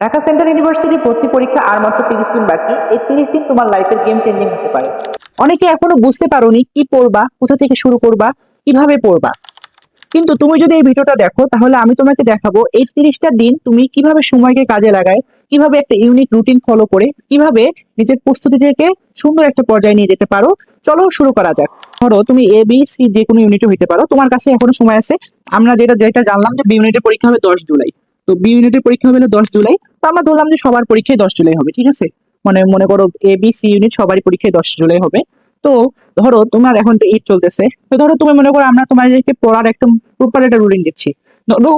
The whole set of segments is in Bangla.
ঢাকা সেন্ট্রাল ইউনিভার্সিটি ভর্তি পরীক্ষা আর মাত্র 30 দিন বাকি। এই 30 দিন তোমার লাইফের গেম চেঞ্জিং হতে পারে। অনেকে এখনো বুঝতে পারোনি কি পড়বা, কোথা থেকে শুরু করবা, কিভাবে পড়বা। কিন্তু তুমি যদি এই ভিডিওটা দেখো তাহলে আমি তোমাকে দেখাবো এই 30টা দিন তুমি কিভাবে সময়কে কাজে লাগায়, কিভাবে একটা ইউনিক রুটিন ফলো করে কিভাবে নিজের প্রস্তুতি থেকে সুন্দর একটা পর্যায়ে নিয়ে যেতে পারো। চলো শুরু করা যাক। ধরো তুমি এ বি সি যে কোনো ইউনিটে হইতে পারো, তোমার কাছে এখনো সময় আছে। আমরা যেটা যেটা জানলাম যে বি ইউনিটের পরীক্ষা হবে 10 জুলাই। তো বি ইউনিটের পরীক্ষা হবে 10 জুলাই। তো আমরা ধরলাম যে সবার পরীক্ষায় 10 জুলাই হবে, ঠিক আছে। মানে মনে করো এ বি সি ইউনিট সবারই পরীক্ষায় 10 জুলাই হবে। তো ধরো তোমার এখন তো ঈদ চলতেছে, তো ধরো তুমি মনে করো আমরা তোমাদেরকে পড়ার একদম প্রপার একটা রুটিন দিচ্ছি। ধরো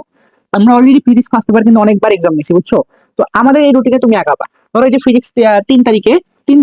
আমরা অলরেডি ফিজিক্স ফার্স্ট পেপার কিন্তু অনেকবার এক্সাম নিছি, বুঝছো। তো আমাদের এই রুটিনে তুমি আগাবা। ধরো এই যে ফিজিক্স 3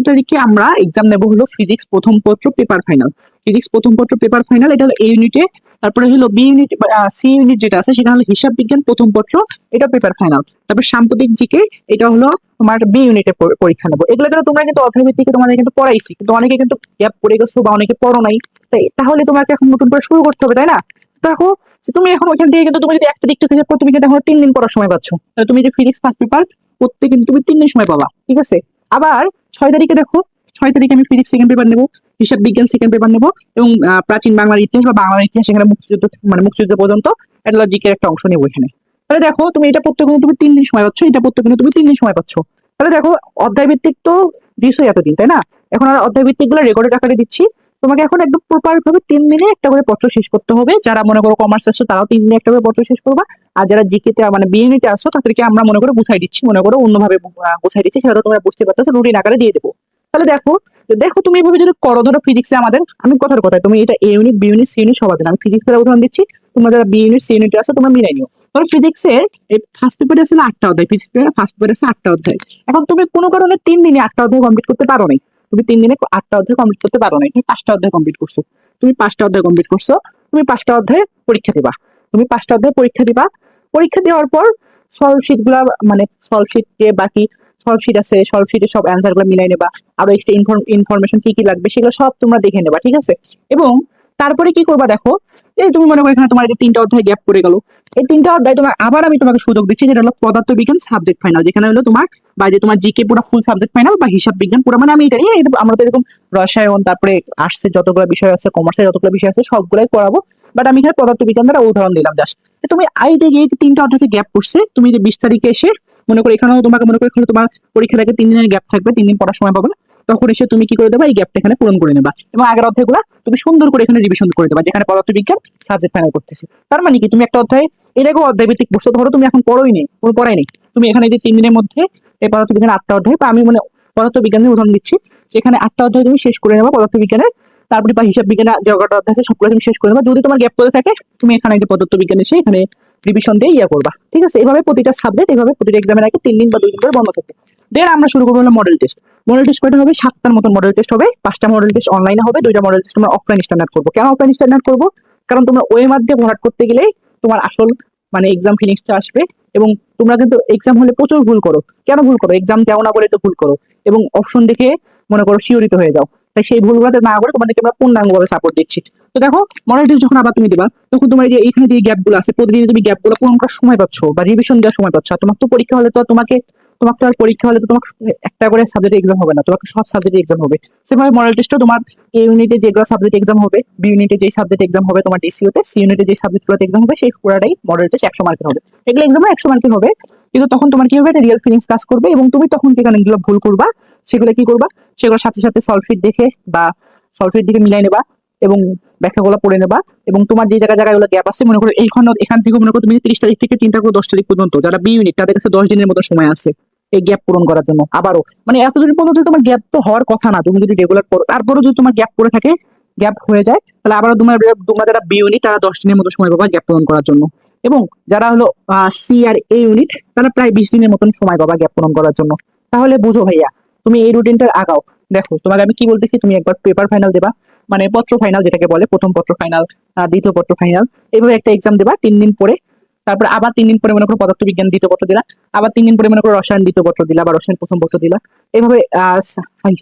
তারিখে আমরা এক্সাম নেবো হলো ফিজিক্স প্রথম পত্র পেপার ফাইনাল। ফিজিক্স প্রথম পত্র পেপার ফাইনাল, এটা হলো এ ইউনিটে। তারপরে হলো বি ইউনিট, সি ইউনিট যেটা আছে সেটা হলো হিসাব বিজ্ঞান প্রথম পত্র, এটা পেপার ফাইনাল। তারপর সাম্প্রতিক জিকে, এটা হলো তোমার বি ইউনিটে পরীক্ষা নেবো। এগুলো কিন্তু তোমরা কিন্তু অর্থনীতিকে তোমাদের কিন্তু পড়াইছি, কিন্তু অনেকে কিন্তু গ্যাপ পড়ে গেছো বা অনেকে পড়ো নাই। তাই তাহলে তোমাকে এখন নতুন করে শুরু করতে হবে, তাই না। দেখো যে তুমি এখন ওইখান থেকে কিন্তু তুমি যদি 1 তারিখ থেকে হিসাব করো, তুমি কিন্তু এখন 3 দিন পড়ার সময় পাচ্ছ। তাহলে তুমি যে ফিজিক্স ফার্স্ট পেপার পড়তে কিন্তু তুমি 3 দিন সময় পাবা, ঠিক আছে। আবার 6 তারিখে দেখো, 6 তারিখে আমি ফিজিক্স সেকেন্ড পেপার নেবো, হিসাব বিজ্ঞান সেকেন্ড পেপার নেবো, এবং প্রাচীন বাংলার ইতিহাস বা বাংলার ইতিহাস, এখানে মুক্তিযুদ্ধ মানে মুক্তিযুদ্ধ পর্যন্ত একটা জিকের একটা অংশ নেবো এখানে। তাহলে দেখো তুমি এটা পড়তে কিন্তু তুমি 3 দিন সময় পাচ্ছ, এটা পড়তে কিন্তু তুমি 3 দিন সময় পাচ্ছ। তাহলে দেখো অধ্যায় ভিত্তিক তো দিছোই এতদিন, তাই না। এখন আর অধ্যায় ভিত্তিক গুলো রেকর্ডেড আকারে দিচ্ছি। তোমাকে এখন একদম প্রপার ভাবে 3 দিনে একটা করে পত্র শেষ করতে হবে। যারা মনে করো কমার্স আসছো তারাও 3 দিনে একটা করে পত্র শেষ করবা। আর যারা জিকে তে মানে বিএনএ তে আসছো তাদেরকে আমরা মনে করে গুছাই দিচ্ছি, মনে করো অন্যভাবে গুছাই দিচ্ছি, সেটা তো তোমরা বুঝতে পারতেছো, রুটিন আকারে দিয়ে দেবো। তাহলে দেখো, দেখো তুমি এভাবে যদি করো, ধরো ফিজিক্সে আমাদের, আমি কথার কথা, তুমি এটা A unit B unit C unit সবার দিন আমি ফিজিক্সের উদাহরণ দিচ্ছি। তোমরা যারা বি ইউনিট সি ইউনিট আছে তোমরা মিলাই নিও। ধরো ফিজিক্সের এই ফার্স্ট পেপারে আছে 8টা অধ্যায়, ফিজিক্স পেপারে ফার্স্ট পেপারে আছে 8টা অধ্যায়। এখন তুমি কোনো কারণে 3 দিনে 8টা অধ্যায় কমপ্লিট করতে পারো নাই, তুমি 3 দিনে 8টা অধ্যায় কমপ্লিট করতে পারো নাই, তুমি 5টা অধ্যায় কমপ্লিট করছো। তুমি 5টা অধ্যায় কমপ্লিট করছো, তুমি 5টা অধ্যায় পরীক্ষা দিবা। তুমি 5টা অধ্যায় পরীক্ষা দিবা। পরীক্ষা দেওয়ার পর সলভ শিট গুলা, মানে সলভ শিট যে বাকি সলভ শিট আছে, সলভ শিটে সব অ্যান্সার গুলো মিলাই নেবা। আরো এক্সট্রা ইনফরমেশন কি কি লাগবে সেগুলো সব তোমরা দেখে নেবা, ঠিক আছে। এবং তারপরে কি করবা দেখো, এই তুমি মনে করো এখানে তোমার এই যে 3টা অধ্যায় গ্যাপ পড়ে গেল, এই 3টা অধ্যায় তোমার আবার আমি তোমাকে সুযোগ দিচ্ছি, যেটা হলো পদার্থবিজ্ঞান সাবজেক্ট ফাইনাল, যেখানে হলো তোমার বাইরে তোমার জিকে পুরো ফুল সাবজেক্ট ফাইনাল, বা হিসাব বিজ্ঞান পুরো, মানে আমি এটা নিয়ে আমরা তো এরকম রসায়ন, তারপরে আর্টসের যতগুলো বিষয় আছে, কমার্সের যতগুলো বিষয় আছে সবগুলাই পড়াবো। বাট আমি এখানে পদার্থবিজ্ঞান দ্বারা উদাহরণ দিলাম জাস্ট। তুমি এই যে এই 3টা অধ্যায় গ্যাপ পড়ছে, তুমি যে 20 তারিখে এসে মনে করো এখানেও তোমাকে মনে করো এখানে তোমার পরীক্ষার আগে 3 দিনের গ্যাপ থাকবে, 3 দিন পড়ার সময় পাবে। তখন এসে তুমি কি করে দেবা, এই গ্যাপটা এখানে পূরণ করে নেবা, এবং আগের অধ্যায়গুলো তুমি সুন্দর করে এখানে রিভিশন করে দেবা, যেখানে পদার্থবিজ্ঞান সাবজেক্ট ফাইনাল করতেছি। তার মানে কি, তুমি একটা অধ্যায় এরকম অধ্যায় ভিত্তিক পড়ছো, ধরো তুমি এখন পড়োই নেই, কোনো পড়াই নেই, তুমি এখানে যে 3 দিনের মধ্যে এই পদার্থবিজ্ঞানের 8টা অধ্যায়, বা আমি মানে পদার্থবিজ্ঞানের উদাহরণ দিচ্ছি, সেখানে 8টা অধ্যায় তুমি শেষ করে নেবা পদার্থবিজ্ঞানের। তারপরে বা হিসাব বিজ্ঞানের যে কটা অধ্যায় আছে সবগুলো তুমি শেষ করে নেবা। যদি তোমার গ্যাপ পড়ে থাকে তুমি এখানে যে পদার্থবিজ্ঞান এসে এখানে রিভিশন দিয়ে করবা, ঠিক আছে। এভাবে প্রতিটা সাবজেক্ট, এভাবে প্রতিটা এক্সামের আগে 3 দিন বা 2 দিন করে বন্ধ থাকবে। দেন আমরা শুরু করবো হলো মডেল টেস্ট। মডেল টেস্ট কয়টা হবে, 7টার মতন মডেল টেস্ট হবে। 5টা মডেল টেস্ট অনলাইনে হবে, 2টা মডেল টেস্ট আমরা অফলাইন স্ট্যান্ডার্ড করবো। কেন অফলাইন স্ট্যান্ডার্ড করবো, কারণ তোমরা ওয়েমার দিয়ে ভরাট করতে গেলে তোমার আসল মানে এক্সাম ফিনিশটা আসবে। এবং তোমরা কিন্তু এক্সাম হলে প্রচুর ভুল করো। কেন ভুল করো, এক্সাম দেও না বলে তো ভুল করো, এবং অপশন দেখে মনে করো শিওরিত হয়ে যাও। তাই সেই ভুলগুলোতে না করে তোমাদেরকে আমরা পূর্ণাঙ্গভাবে সাপোর্ট দিচ্ছি। তো দেখো মডেল টেস্ট যখন আবার তুমি দিবা, তখন তোমার যে এইখানে যে গ্যাপ গুলো আছে, প্রতিদিন তুমি গ্যাপ গুলো পূরণ করার সময় পাচ্ছ বা রিভিশন দেওয়ার সময় পাচ্ছ। আর তোমার তো পরীক্ষা হলে তো তোমাকে তো আর পরীক্ষা হলে তো তোমার একটা করে সাবজেক্ট এক্সাম হবে না, তোমাকে সব সাবজেক্টে এক্সাম হবে। সেভাবে মডেল টেস্টও তোমার এ ইউনিটে যেগুলো সাবজেক্ট এক্সাম হবে, বি ইউনিটে যেই সাবজেক্ট এক্সাম হবে তোমার ডিসিওতে, সি ইউনিটে যে সাবজেক্টগুলোতে এক্সাম হবে সেই পুরাটাই মডেল টেস্ট 100 মার্কের হবে। এগুলো এক্সামে 100 মার্কের হবে। কিন্তু তখন তোমার কি হবে, একটা রিয়েল ফিলিংস কাজ করবে, এবং তুমি তখন যেখানে এগুলো ভুল করবা সেগুলো কি করবা, সেগুলোর সাথে সাথে সলফিট দেখে বা সলফিট দিকে মিলাই নেবা, এবং ব্যাখ্যাগুলো পড়ে নেবা। এবং তোমার যে জায়গায় গ্যাপ আছে, মনে করো এখান থেকে মনে করো তুমি 30 তারিখ থেকে চিন্তা করো 10 তারিখ পর্যন্ত, যারা বি ইউনিট তাদের কাছে 10 দিনের মতো সময় আছে এই গ্যাপ পূরণ করার জন্য। আবারও মানে এতদিন পর্যন্ত তোমার গ্যাপ তো হওয়ার কথা না, তুমি যদি রেগুলার করো। তারপরে যদি তোমার গ্যাপ পড়ে থাকে, গ্যাপ হয়ে যায়, তাহলে আবারও তোমরা যারা বি ইউনিট তারা 10 দিনের মতো সময় পাবা গ্যাপ পূরণ করার জন্য। এবং যারা হলো সি আর এ ইউনিট তারা প্রায় 20 দিনের মতন সময় পাবা গ্যাপ পূরণ করার জন্য। তাহলে বুঝো ভাইয়া, তুমি এই রুটিনটার আগাও। দেখো তোমাকে আমি কি বলতেছি, তুমি একবার পেপার ফাইনাল দেবা, মানে পত্র ফাইনাল যেটাকে বলে, প্রথম পত্র ফাইনাল, দ্বিতীয় পত্র ফাইনাল, এইভাবে একটা এক্সাম দেবা 3 দিন পরে। তারপরে আবার 3 দিন পরে মনে করো পদার্থবিজ্ঞান দ্বিতীয় পত্র দিলা, আবার 3 দিন পরে মনে করো রসায়ন দ্বিতীয় পত্র দিলা বা রসায়ন প্রথম পত্র দিলা। এইভাবে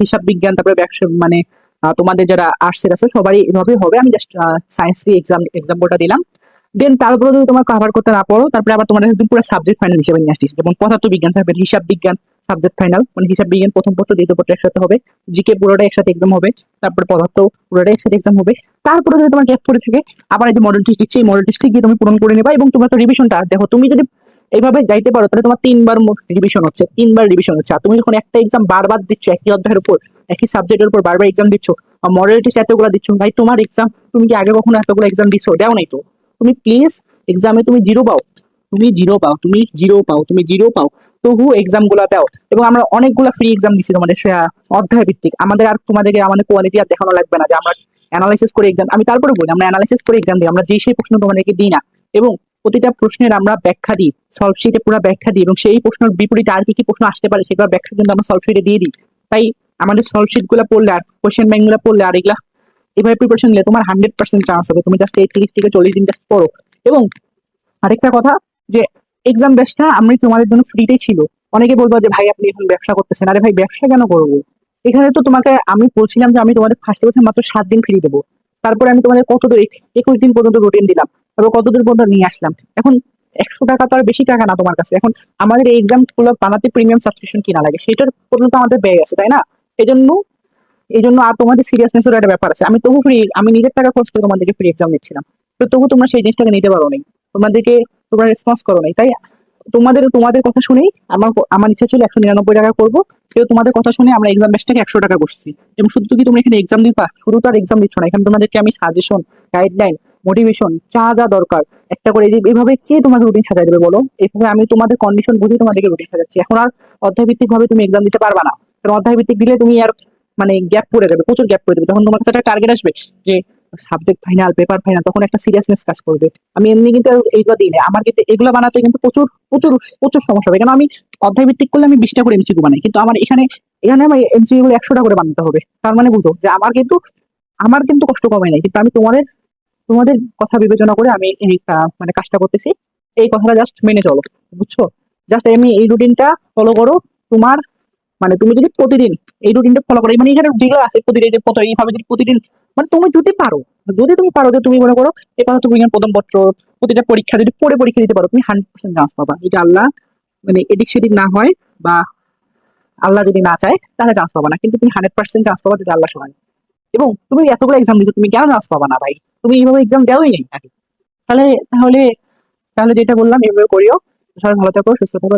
হিসাব বিজ্ঞান, তারপরে ব্যবসা মানে তোমাদের যারা আর্টসের আছে সবারই এভাবে হবে। আমি জাস্ট সায়েন্স এক্সাম্পলটা দিলাম। দেন তারপরে যদি তোমার কভার করতে না পারো, তারপরে আবার তোমার একদম পুরো সাবজেক্ট ফাইনাল হিসেবে নিয়ে আসছিস, যেমন পদার্থবিজ্ঞান থাকবে, হিসাব বিজ্ঞান সাবজেক্ট ফাইনাল, মানে হিসাব বিজ্ঞান প্রথম পত্র দ্বিতীয় পত্র একসাথে হবে, জিকে পুরোটা একসাথে এক্সাম হবে, তারপরে পদার্থ পুরোটা একসাথে এক্সাম হবে। তারপরে যদি তোমার গ্যাপ পড়ে থাকে, আবার এই যে মডেল টেস্ট দিচ্ছে, এই মডেল টেস্ট গিয়ে তুমি পূরণ করে নেবা। এবং তোমার তো রিভিশনটা দেখো, তুমি যদি এইভাবে যাইতে পারো তাহলে তোমার তিনবার রিভিশন হচ্ছে। আর তুমি যখন একটা এক্সাম বারবার দিচ্ছ একই অধ্যায়ের উপর, একই সাবজেক্টের উপর বারবার এক্সাম দিচ্ছ, আর মডেল টেস্ট এতগুলো দিচ্ছ, ভাই তোমার এক্সাম, তুমি কি আগে কখনো এতগুলো এক্সাম দিছো? দেও নাই তো। তুমি প্লিজ এক্সামে তুমি জিরো পাও, তুমি জিরো পাও, তবু এক্সাম গুলা দাও। এবং আমরা অনেকগুলা ফ্রি এক্সাম দিচ্ছি তোমাদের অধ্যায় ভিত্তিক। আমাদের আর তোমাদেরকে আমাদের কোয়ালিটি আর দেখানো লাগবে না যে আমরা অ্যানালাইসিস করে এক্সাম, আমি তারপরে বলি আমরা অ্যানালাইসিস করে এক্সাম দিই, আমরা যে সেই প্রশ্ন তোমাদেরকে দিই না। এবং প্রতিটা প্রশ্নের আমরা ব্যাখ্যা দিই, সলভ শিটে পুরো ব্যাখ্যা দিই, এবং সেই প্রশ্নের বিপরীতে আর কি কি প্রশ্ন আসতে পারে সেগুলো ব্যাখ্যা কিন্তু আমরা সলভ শিটে দিয়ে দিই। তাই আমাদের সলভ শিট গুলো পড়লে আর কোয়েশ্চেন ব্যাংক গুলো পড়লে আর এগুলা এভাবে প্রিপারেশন নিলে তোমার 100% চান্স হবে। তুমি জাস্ট এই 30 থেকে 40 দিন জাস্ট পড়ো। এবং আরেকটা কথা, যে এক্সাম ব্যাচটা আমি তোমাদের জন্য ফ্রিতেই ছিল। অনেকে বলবো যে ভাই আপনি এখন ব্যবসা করতেছেন, আরে ভাই ব্যবসা কেন করবো? এখানে তো তোমাকে আমি বলছিলাম যে আমি তোমাদের ফার্স্ট বছর মাত্র 7 দিন ফ্রি দেবো, তারপরে আমি তোমাদের কত দূর 21 দিন পর্যন্ত রুটিন দিলাম, তারপর কত দূর পর্যন্ত নিয়ে আসলাম। এখন 100 টাকা তো আর বেশি টাকা না তোমার কাছে। এখন আমাদের এই এক্সাম গুলো বানাতে প্রিমিয়াম সাবস্ক্রিপশন কিনা লাগে, সেটার পর্যন্ত আমাদের ব্যয় আছে, তাই না? এই জন্য আর তোমাদের সিরিয়াসনেসের একটা ব্যাপার আছে। আমি তবু ফ্রি, আমি নিজের টাকা খরচ করে তোমাদেরকে ফ্রি এক্সাম নিচ্ছিলাম, তো তবু তোমরা সেই জিনিসটাকে নিতে পারো নাই, তোমাদেরকে তোমরা রেসপন্স করো নাই। তাই তোমাদের কথা শুনেই আমার ইচ্ছা ছিল 199 টাকা করবো, কিন্তু তোমাদের কথা শুনে আমরা এক্সাম ব্যাচটাকে 100 টাকা করছি। এবং শুধু কি তুমি এখানে এক্সাম দিবা, শুধু তো আর এক্সাম দিচ্ছ না, এখানে তোমাদেরকে আমি সাজেশন, গাইডলাইন, মোটিভেশন, যা যা দরকার একটা করে এইভাবে কে তোমাকে রুটিন সাজাই দেবে বলো? এইভাবে আমি তোমাদের কন্ডিশন বুঝে তোমাদেরকে রুটিন সাজাচ্ছি। এখন আর অধ্যায় ভিত্তিক ভাবে তুমি এক্সাম দিতে পারবা না, কারণ অধ্যায় ভিত্তিক দিলে তুমি আর মানে গ্যাপ পড়ে যাবে, প্রচুর গ্যাপ পড়ে যাবে। তখন তোমার কাছে একটা টার্গেট আসবে যে সাবজেক্ট ফাইনাল, পেপার ফাইনাল, তখন একটা সিরিয়াসনেস কাজ করবে। আমি এমনি কিন্তু এইগুলো দিই না, আমার কিন্তু এগুলো বানাতে কিন্তু প্রচুর প্রচুর প্রচুর সমস্যা হবে। কেন আমি অধ্যায় ভিত্তিক করলে আমি 20টা করে এমসিকিউ বানাই, কিন্তু আমার এখানে এখানে আমার এমসিকিউ গুলো 100টা করে বানাতে হবে। তার মানে বুঝো যে আমার কিন্তু কষ্ট কমে নাই, কিন্তু আমি তোমাদের তোমাদের কথা বিবেচনা করে আমি এই মানে কাজটা করতেছি। এই কথাটা জাস্ট মেনে চলো, বুঝছো? জাস্ট আমি এই রুটিনটা ফলো করো। তোমার মানে তুমি যদি প্রতিদিন এই রুটিনটা ফলো করো, মানে এখানে যেগুলো আছে প্রতিদিন যে এইভাবে যদি প্রতিদিন, মানে তুমি যদি পারো যে তুমি মনে করো এই কথা তুমি প্রথম পত্র প্রতিটা পরীক্ষা যদি পড়ে পরীক্ষা দিতে পারো, তুমি 100% চান্স পাবা। যদি আল্লাহ মানে এদিক সেদিক না হয়, বা আল্লাহ যদি না চায়, তাহলে চান্স পাবা না, কিন্তু তুমি 100% চান্স পাবা যদি আল্লাহ সহায়। এবং তুমি এতগুলো এক্সাম দিচ্ছ, তুমি কেন চান্স পাবা না ভাই? তুমি এইভাবে এক্সাম দেওয়াই নেই আগে। তাহলে তাহলে তাহলে যেটা বললাম এইভাবে করিও। সবাই ভালো থাকো, সুস্থ থাকো।